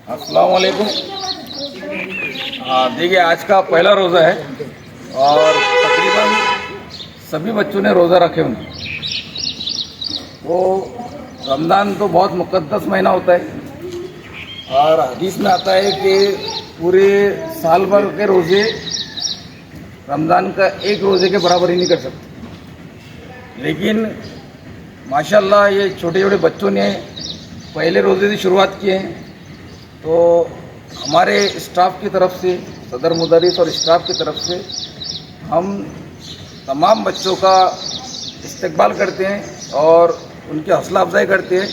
अस्सलाम वालेकुम। देखिए, आज का पहला रोज़ा है और तकरीबन सभी बच्चों ने रोज़ा रखे होंगे। तो रमज़ान तो बहुत मुक़द्दस महीना होता है और हदीस में आता है कि पूरे साल भर के रोज़े रमज़ान का एक रोज़े के बराबर ही नहीं कर सकते। लेकिन माशाल्लाह ये छोटे छोटे बच्चों ने पहले रोज़े से शुरुआत किए हैं। तो हमारे स्टाफ की तरफ से, सदर मुदर्रिस और स्टाफ की तरफ से हम तमाम बच्चों का इस्तकबाल करते हैं और उनकी हौसला अफजाई करते हैं।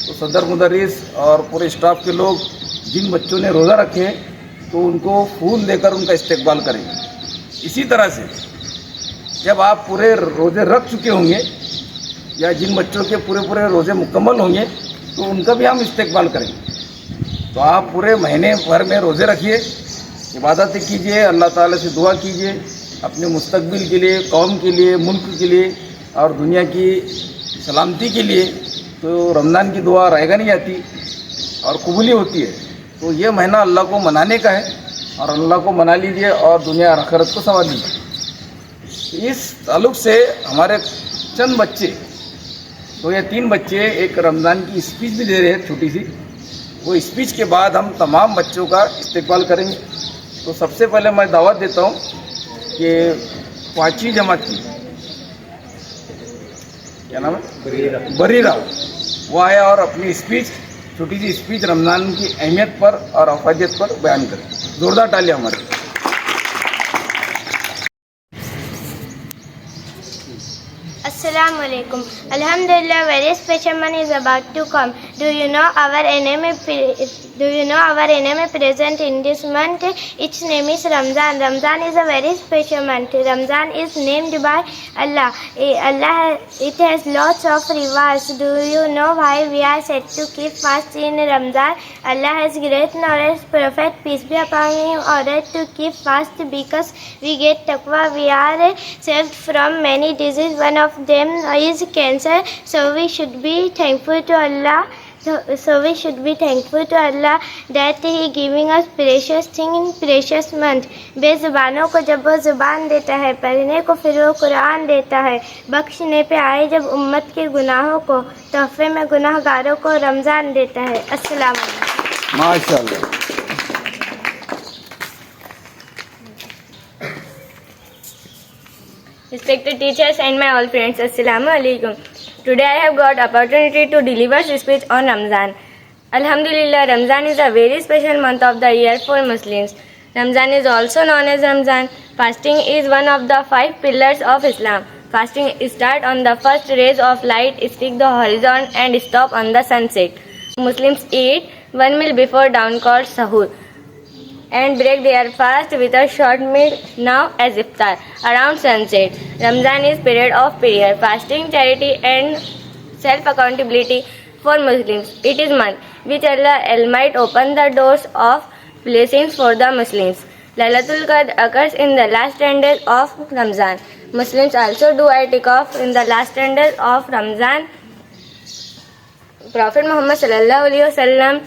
तो सदर मुदर्रिस और पूरे स्टाफ के लोग जिन बच्चों ने रोज़ा रखे हैं तो उनको फूल देकर उनका इस्तकबाल करेंगे। इसी तरह से जब आप पूरे रोज़े रख चुके होंगे या जिन बच्चों के पूरे रोज़े मुकम्मल होंगे तो उनका भी हम इस्तकबाल करेंगे। तो आप पूरे महीने भर में रोज़े रखिए, इबादतें कीजिए, अल्लाह ताला से दुआ कीजिए अपने मुस्तकबिल के लिए, कौम के लिए, मुल्क के लिए और दुनिया की सलामती के लिए। तो रमज़ान की दुआ रहेगा नहीं आती और कबूली होती है। तो ये महीना अल्लाह को मनाने का है और अल्लाह को मना लीजिए और दुनिया और आखिरत को संभाल लीजिए। इस ताल्लुक़ से हमारे चंद बच्चे, 2 या 3 बच्चे एक रमज़ान की स्पीच भी दे रहे हैं छोटी सी। वो स्पीच के बाद हम तमाम बच्चों का इस्तकबाल करेंगे। तो सबसे पहले मैं दावत देता हूँ कि 5वीं जमात की, क्या नाम है, बरीरा, वो आया और अपनी स्पीच, छोटी सी स्पीच रमज़ान की अहमियत पर और अफादियत पर बयान करें। ज़ोरदार तालियां हमारे। Assalamu alaikum. Alhamdulillah, very special month is about to come. Do you know our enemy present in this month? Its name is Ramzan. Ramzan is a very special month. Ramzan is named by Allah. It has lots of rewards. Do you know why we are said to keep fast in Ramzan? Allah has great knowledge. Prophet, peace be upon him, ordered to keep fast because we get taqwa. We are saved from many diseases. One of them is cancer. So we should be thankful to Allah. That He giving us precious thing in precious month. बेज़ुबानों को जब वो ज़ुबान देता है, पढ़ने को फिर वो कुरान देता है, बख्शने पे आए जब उम्मत के गुनाहों को, तोहफे में गुनाहगारों को रमज़ान देता है। अस्सलाम वालेकुम। माशाल्लाह। Respected teachers and my all friends, Assalamu alaikum. Today I have got opportunity to deliver speech on Ramzan. Alhamdulillah, Ramzan is a very special month of the year for Muslims. Ramzan is also known as Ramzan. Fasting is one of the 5 pillars of Islam. Fasting starts on the first rays of light, streak the horizon and stop on the sunset. Muslims eat one meal before dawn called sahur and break their fast with a short meal known as iftar around sunset. Ramzan is period of prayer, fasting, charity and self-accountability for Muslims. It is month which Allah Almighty open the doors of blessings for the Muslims. Lailatul Qadr occurs in the last 10 days of Ramzan. Muslims also do i'tikaf in the last 10 days of Ramzan. Prophet Muhammad sallallahu alaihi wasallam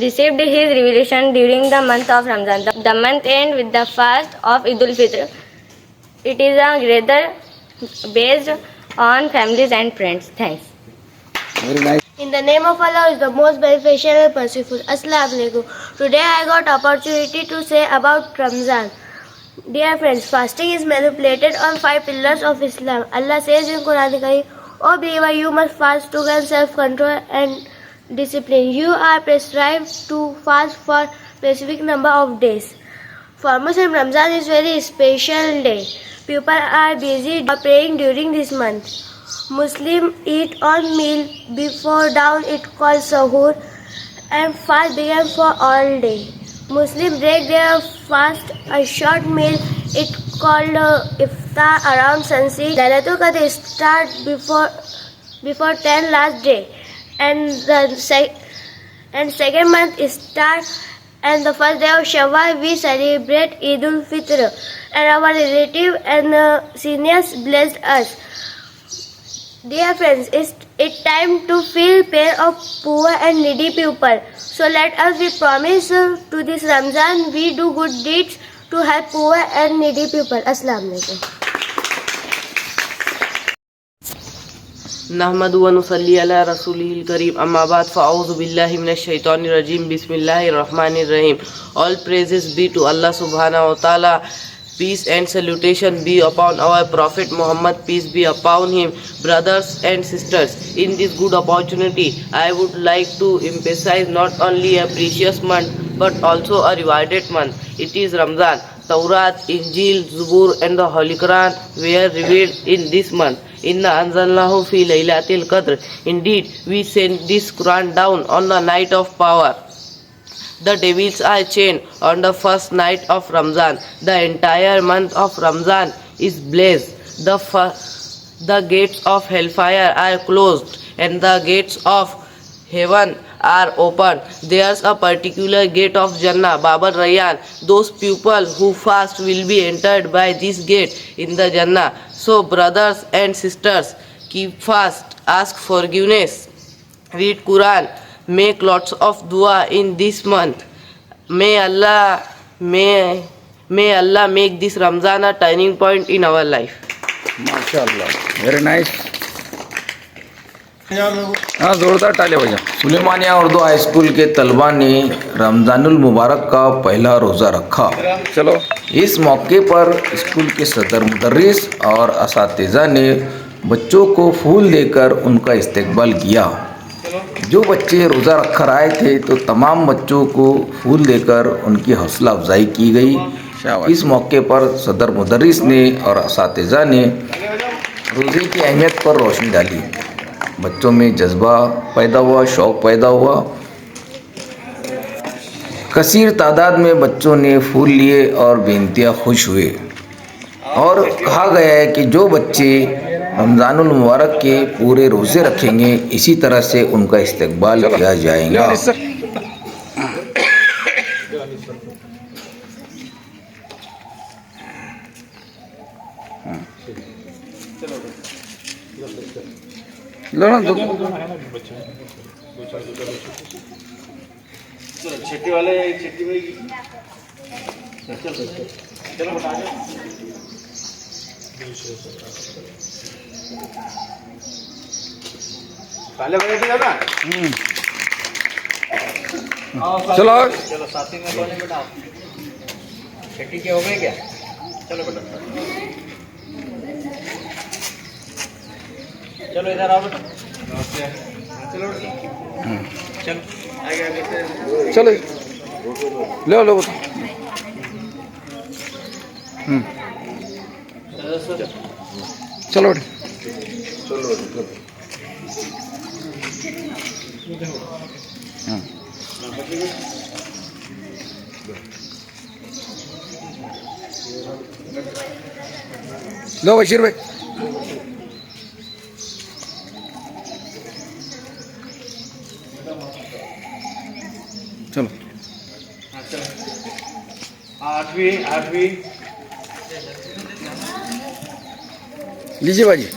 received his revelation during the month of Ramzan. The month ends with the fast of Eid al-Fitr. It is a gather based on families and friends. Thanks. Very nice. In the name of Allah is the most beneficial and merciful. Assalamu alaikum. Today I got opportunity to say about Ramzan. Dear friends, fasting is manipulated on 5 pillars of Islam. Allah says in Quran Kareem, "O believer, you must fast to gain self-control and discipline. You are prescribed to fast for specific number of days. For Muslim, Ramzan is very special day. People are busy praying during this month. Muslim eat one meal before dawn, it called sahur, and fast began for all day. Muslim break their fast a short meal, it called iftar around sunset. Lailatul Qadr start before 10 last day, and the second month start and the first day of Shawwal we celebrate Eid al-Fitr, and our relative and seniors blessed us. Dear friends, it's time to feel pain of poor and needy people. So let us be promise to this Ramzan we do good deeds to help poor and needy people. Assalamu alaikum. नहमदु व नुसल्ली अला रसूलिहिल करीम अम्मा बाद फ़अऊज़ु बिल्लाहि मिनश शैतानिर रजीम बिस्मिल्लाहिर रहमानिर रहीम. All praises be to Allah subhanahu wa ta'ala. Peace and salutation be upon our Prophet Muhammad, peace be upon him. Brothers and sisters, in this good opportunity, I would like to emphasize not only a precious month but also a rewarded month. It is Ramzan. Tawrat, Injil, Zubur and the Holy Quran were revealed in this month. Inna anzalnahu fi laylatil qadr. Indeed, we sent this Quran down on the night of power. The devils are chained on the first night of Ramzan. The entire month of Ramzan is blessed. The gates of hellfire are closed and the gates of heaven are open. There's a particular gate of Jannah, Babal Rayyan. Those people who fast will be entered by this gate in the Jannah. So brothers and sisters, keep fast, ask forgiveness, read Quran, make lots of dua in this month. May Allah make this Ramzan a turning point in our life. माशाल्लाह, very nice. हाँ, जोरदार तालियां बजाओ. Sulaymaniyah Urdu high school के तलबा ने रमज़ानुल मुबारक का पहला रोज़ा रखा. चलो, इस मौके पर स्कूल के सदर मुदर्रिस और असातिज़ा ने बच्चों को फूल देकर उनका इस्तकबाल किया. जो बच्चे रोज़ा रखकर आए थे तो तमाम बच्चों को फूल देकर उनकी हौसला अफजाई की गई. इस मौके पर सदर मुदर्रिस ने और असातिज़ा ने रोज़े की अहमियत पर रोशनी डाली. बच्चों में जज्बा पैदा हुआ, शौक़ पैदा हुआ. कसीर तादाद में बच्चों ने फूल लिए और बेइंतहा खुश हुए. और कहा गया है कि जो बच्चे रमज़ानुल मुबारक के पूरे रोज़े रखेंगे इसी तरह से उनका इस्तकबाल किया जाएगा. लो ना दो छठी वाले छठी में चलो बता दो. पहले बजे थे ना. चलो चलो साथी में कौन है बेटा? छठी के हो गए क्या? चलो बेटा, चलो इधर आओ बेटा. चलो चलो आगे आगे चलो लो लो बता. चलो बेटा. लो बशीर भाई. चलो आठवीं लीजिए बाजी.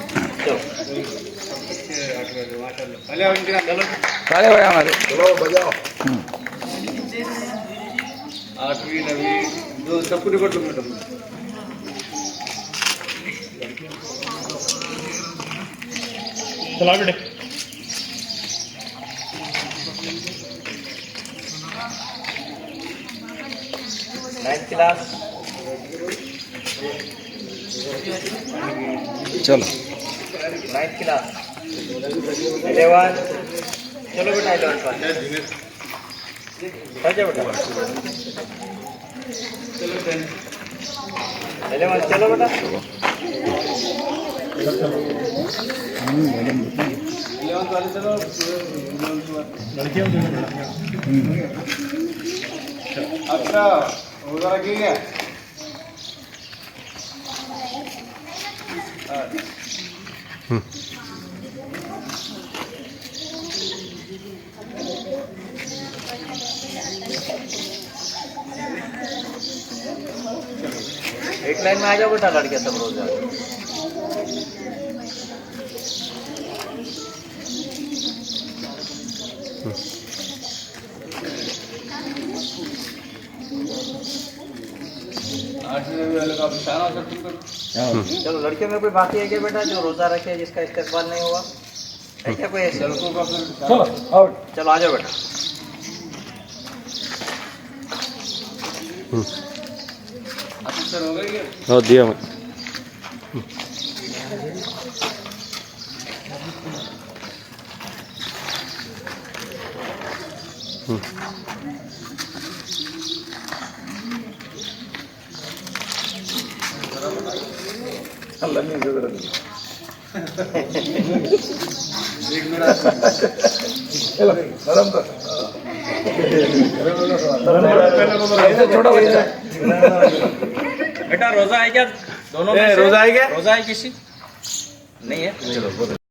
पहले आओ इनके चलो. सारे भाई हमारे. चलो बजाओ. आठवीं नवीं दो सबको रिकॉर्ड लो. चला बेटे. Ninth class. चलो 9th क्लास. 11. चलो बेटा 11 क्लास. अच्छा बेटा. चलो 10. 11 चलो बेटा. 11 वाले चलो. लड़कियों अच्छा रोजा रखिएगा. एक लाइन में आ जाओ बेटा लड़के सब रोज. चलो लड़कियों में कोई बाकी है क्या बेटा जो रोजा रखे जिसका इस्तेकबाल नहीं हुआ है क्या कोई ऐसे? चलो आउट। चलो आ जाओ बेटा। हो दिया मैं अल्लाह नहीं जरूरत गरम कर ऐसे छोटा भैया बेटा रोजा है क्या दोनों में से? रोजा है क्या? रोजा है किसी नहीं है? चलो